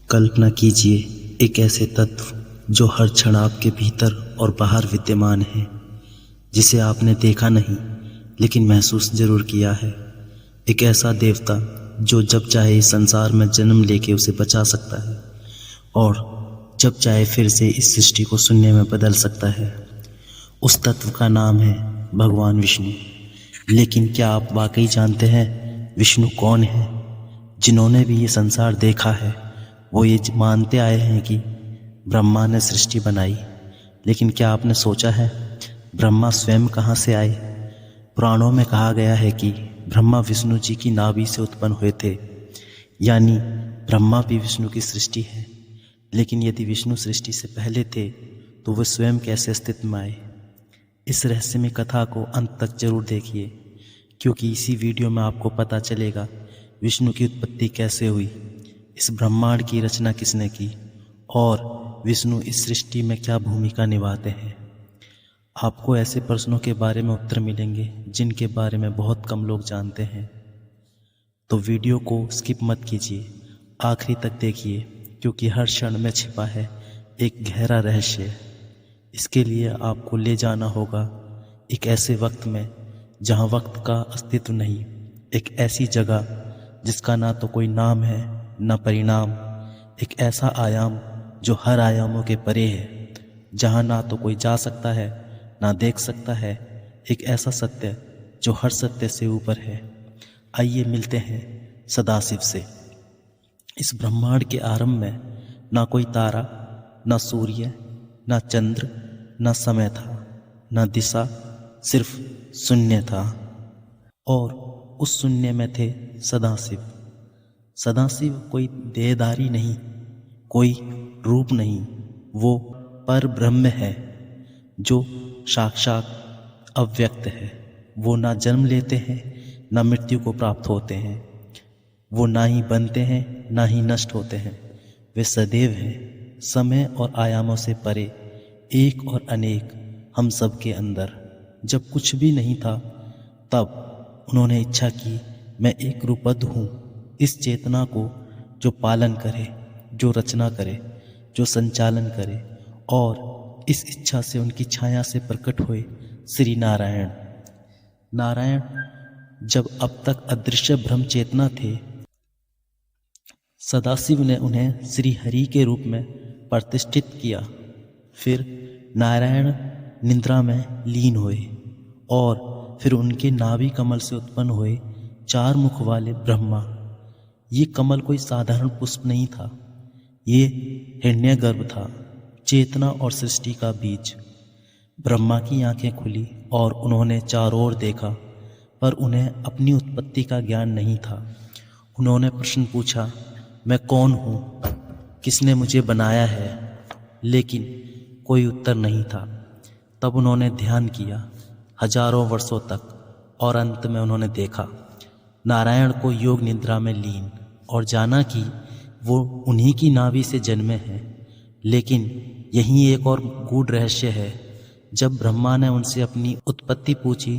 कल्पना कीजिए एक ऐसे तत्व जो हर क्षण आपके भीतर और बाहर विद्यमान है, जिसे आपने देखा नहीं लेकिन महसूस जरूर किया है। एक ऐसा देवता जो जब चाहे इस संसार में जन्म लेके उसे बचा सकता है और जब चाहे फिर से इस सृष्टि को शून्य में बदल सकता है। उस तत्व का नाम है भगवान विष्णु। लेकिन क्या आप वाकई जानते हैं विष्णु कौन है? जिन्होंने भी ये संसार देखा है वो ये मानते आए हैं कि ब्रह्मा ने सृष्टि बनाई। लेकिन क्या आपने सोचा है ब्रह्मा स्वयं कहाँ से आए? पुराणों में कहा गया है कि ब्रह्मा विष्णु जी की नाभि से उत्पन्न हुए थे, यानी ब्रह्मा भी विष्णु की सृष्टि है। लेकिन यदि विष्णु सृष्टि से पहले थे तो वे स्वयं कैसे अस्तित्व में आए? इस रहस्यमय कथा को अंत तक जरूर देखिए, क्योंकि इसी वीडियो में आपको पता चलेगा विष्णु की उत्पत्ति कैसे हुई, इस ब्रह्मांड की रचना किसने की और विष्णु इस सृष्टि में क्या भूमिका निभाते हैं। आपको ऐसे प्रश्नों के बारे में उत्तर मिलेंगे जिनके बारे में बहुत कम लोग जानते हैं। तो वीडियो को स्किप मत कीजिए, आखिरी तक देखिए, क्योंकि हर क्षण में छिपा है एक गहरा रहस्य। इसके लिए आपको ले जाना होगा एक ऐसे वक्त में जहां वक्त का अस्तित्व नहीं, एक ऐसी जगह जिसका ना तो कोई नाम है ना परिणाम, एक ऐसा आयाम जो हर आयामों के परे है, जहां ना तो कोई जा सकता है ना देख सकता है, एक ऐसा सत्य जो हर सत्य से ऊपर है। आइए मिलते हैं सदाशिव से। इस ब्रह्मांड के आरंभ में ना कोई तारा, ना सूर्य, ना चंद्र, ना समय था, ना दिशा, सिर्फ शून्य था। और उस शून्य में थे सदाशिव। सदाशिव कोई देहधारी नहीं, कोई रूप नहीं, वो पर ब्रह्म है जो साक्षात अव्यक्त है। वो ना जन्म लेते हैं ना मृत्यु को प्राप्त होते हैं, वो ना ही बनते हैं ना ही नष्ट होते हैं। वे सदैव हैं, समय और आयामों से परे, एक और अनेक हम सब के अंदर। जब कुछ भी नहीं था तब उन्होंने इच्छा की मैं एक रूपद्ध हूँ, इस चेतना को जो पालन करे, जो रचना करे, जो संचालन करे। और इस इच्छा से उनकी छाया से प्रकट हुए श्री नारायण। नारायण जब अब तक अदृश्य ब्रह्म चेतना थे, सदाशिव ने उन्हें श्री हरि के रूप में प्रतिष्ठित किया। फिर नारायण निद्रा में लीन हुए और फिर उनके नाभि कमल से उत्पन्न हुए 4 मुख वाले ब्रह्मा। ये कमल कोई साधारण पुष्प नहीं था, ये हिरण्यगर्भ था, चेतना और सृष्टि का बीज। ब्रह्मा की आंखें खुली और उन्होंने चारों ओर देखा, पर उन्हें अपनी उत्पत्ति का ज्ञान नहीं था। उन्होंने प्रश्न पूछा, मैं कौन हूँ, किसने मुझे बनाया है? लेकिन कोई उत्तर नहीं था। तब उन्होंने ध्यान किया हजारों वर्षों तक और अंत में उन्होंने देखा नारायण को योग निद्रा में लीन और जाना कि वो उन्हीं की नाभि से जन्मे हैं। लेकिन यहीं एक और गूढ़ रहस्य है। जब ब्रह्मा ने उनसे अपनी उत्पत्ति पूछी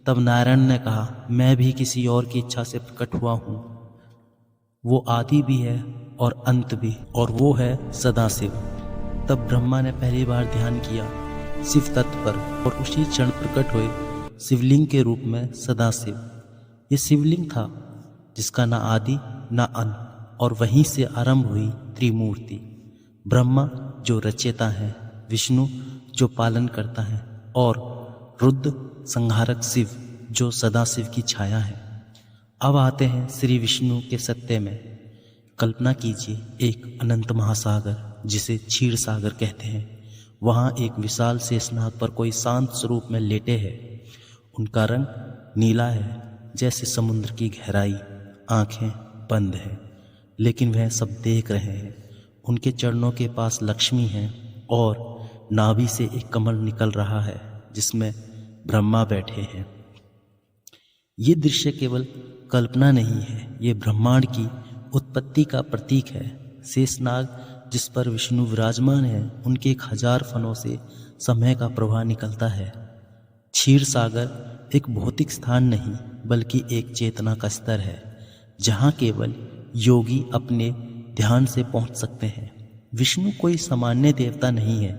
तब नारायण ने कहा, मैं भी किसी और की इच्छा से प्रकट हुआ हूँ। वो आदि भी है और अंत भी, और वो है सदाशिव। तब ब्रह्मा ने पहली बार ध्यान किया शिव तत्व पर और उसी क्षण प्रकट हुए शिवलिंग के रूप में सदाशिव। ये शिवलिंग था जिसका ना आदि ना अंत, और वहीं से आरंभ हुई त्रिमूर्ति। ब्रह्मा जो रचयिता है, विष्णु जो पालन करता है, और रुद्र संहारक शिव जो सदाशिव की छाया है। अब आते हैं श्री विष्णु के सत्य में। कल्पना कीजिए एक अनंत महासागर जिसे क्षीर सागर कहते हैं। वहाँ एक विशाल शेषनाग पर कोई शांत स्वरूप में लेटे हैं। उनका रंग नीला है जैसे समुद्र की गहराई, आंखें बंद हैं, लेकिन वह सब देख रहे हैं। उनके चरणों के पास लक्ष्मी है और नाभि से एक कमल निकल रहा है जिसमें ब्रह्मा बैठे हैं। ये दृश्य केवल कल्पना नहीं है, ये ब्रह्मांड की उत्पत्ति का प्रतीक है। शेषनाग जिस पर विष्णु विराजमान है, उनके 1000 फनों से समय का प्रवाह निकलता है। क्षीर सागर एक भौतिक स्थान नहीं बल्कि एक चेतना का स्तर है, जहाँ केवल योगी अपने ध्यान से पहुंच सकते हैं। विष्णु कोई सामान्य देवता नहीं है,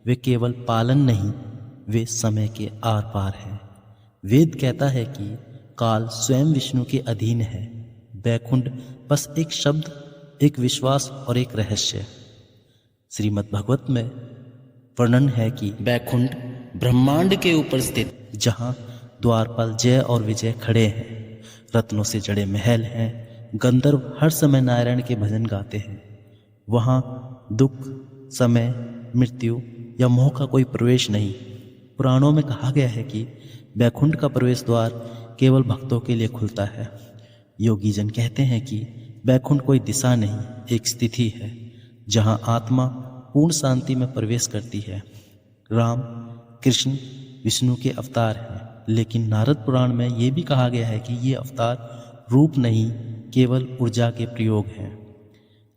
वे केवल पालन नहीं, वे समय के आर पार हैं। वेद कहता है कि काल स्वयं विष्णु के अधीन है। बैकुंठ बस एक शब्द, एक विश्वास और एक रहस्य। श्रीमद् भागवत में वर्णन है कि बैकुंठ ब्रह्मांड के ऊपर स्थित, जहाँ द्वारपाल जय और विजय खड़े हैं, रत्नों से जड़े महल हैं, गंधर्व हर समय नारायण के भजन गाते हैं। वहाँ दुख, समय, मृत्यु या मोह का कोई प्रवेश नहीं। पुराणों में कहा गया है कि बैकुंठ का प्रवेश द्वार केवल भक्तों के लिए खुलता है। योगी जन कहते हैं कि बैकुंठ कोई दिशा नहीं, एक स्थिति है जहाँ आत्मा पूर्ण शांति में प्रवेश करती है। राम, कृष्ण विष्णु के अवतार हैं, लेकिन नारद पुराण में ये भी कहा गया है कि ये अवतार रूप नहीं, केवल ऊर्जा के प्रयोग हैं।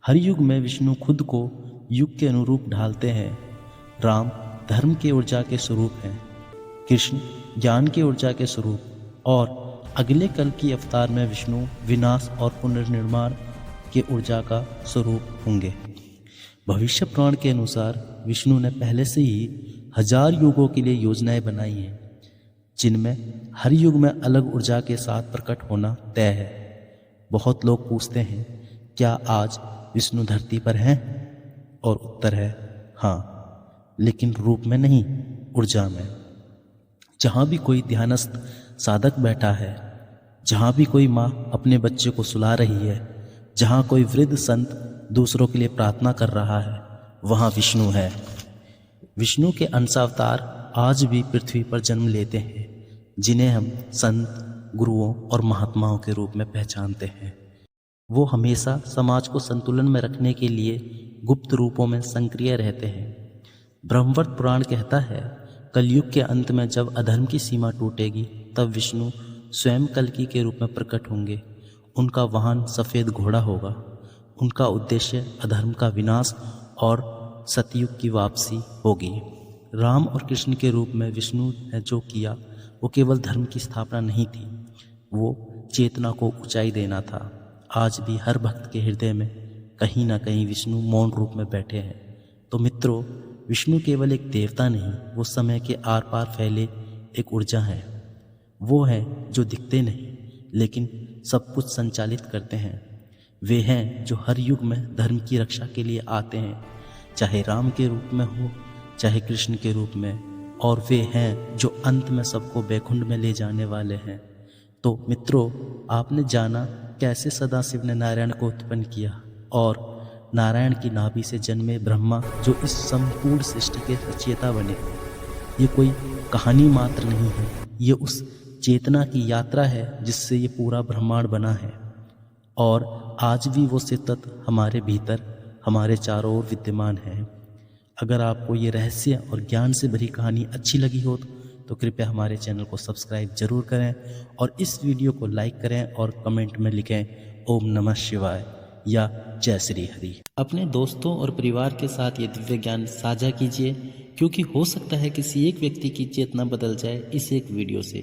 हर युग में विष्णु खुद को युग के अनुरूप ढालते हैं। राम धर्म के ऊर्जा के स्वरूप हैं, कृष्ण ज्ञान के ऊर्जा के स्वरूप, और अगले कल की अवतार में विष्णु विनाश और पुनर्निर्माण के ऊर्जा का स्वरूप होंगे। भविष्य पुराण के अनुसार विष्णु ने पहले से ही 1000 युगों के लिए योजनाएं बनाई हैं, जिनमें हर युग में अलग ऊर्जा के साथ प्रकट होना तय है। बहुत लोग पूछते हैं, क्या आज विष्णु धरती पर हैं? और उत्तर है हाँ, लेकिन रूप में नहीं, ऊर्जा में। जहाँ भी कोई ध्यानस्थ साधक बैठा है, जहाँ भी कोई माँ अपने बच्चे को सुला रही है, जहाँ कोई वृद्ध संत दूसरों के लिए प्रार्थना कर रहा है, वहाँ विष्णु है। विष्णु के अंशावतार आज भी पृथ्वी पर जन्म लेते हैं, जिन्हें हम संत, गुरुओं और महात्माओं के रूप में पहचानते हैं। वो हमेशा समाज को संतुलन में रखने के लिए गुप्त रूपों में सक्रिय रहते हैं। ब्रह्मवत पुराण कहता है, कलयुग के अंत में जब अधर्म की सीमा टूटेगी, तब विष्णु स्वयं कल्कि के रूप में प्रकट होंगे। उनका वाहन सफ़ेद घोड़ा होगा। उनका उद्देश्य अधर्म का विनाश और सतयुग की वापसी होगी। राम और कृष्ण के रूप में विष्णु ने जो किया, वो केवल धर्म की स्थापना नहीं थी, वो चेतना को ऊंचाई देना था। आज भी हर भक्त के हृदय में कहीं ना कहीं विष्णु मौन रूप में बैठे हैं। तो मित्रों, विष्णु केवल एक देवता नहीं, वो समय के आर पार फैले एक ऊर्जा है। वो हैं जो दिखते नहीं, लेकिन सब कुछ संचालित करते हैं। वे हैं जो हर युग में धर्म की रक्षा के लिए आते हैं, चाहे राम के रूप में हो, चाहे कृष्ण के रूप में, और वे हैं जो अंत में सबको बैकुंठ में ले जाने वाले हैं। तो मित्रों, आपने जाना कैसे सदाशिव ने नारायण को उत्पन्न किया, और नारायण की नाभि से जन्मे ब्रह्मा जो इस संपूर्ण सृष्टि के रचयिता बने। ये कोई कहानी मात्र नहीं है, ये उस चेतना की यात्रा है जिससे ये पूरा ब्रह्मांड बना है, और आज भी वो सतत हमारे भीतर, हमारे चारों ओर विद्यमान है। अगर आपको ये रहस्य और ज्ञान से भरी कहानी अच्छी लगी हो तो कृपया हमारे चैनल को सब्सक्राइब जरूर करें, और इस वीडियो को लाइक करें और कमेंट में लिखें ओम नमः शिवाय या जय श्री हरि। अपने दोस्तों और परिवार के साथ ये दिव्य ज्ञान साझा कीजिए, क्योंकि हो सकता है किसी एक व्यक्ति की चेतना बदल जाए इस एक वीडियो से।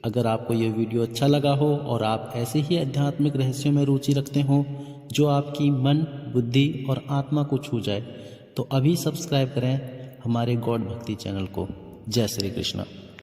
अगर आपको ये वीडियो अच्छा लगा हो और आप ऐसे ही आध्यात्मिक रहस्यों में रुचि रखते हो जो आपकी मन, बुद्धि और आत्मा को छू जाए, तो अभी सब्सक्राइब करें हमारे गॉड भक्ति चैनल को। जय श्री कृष्ण।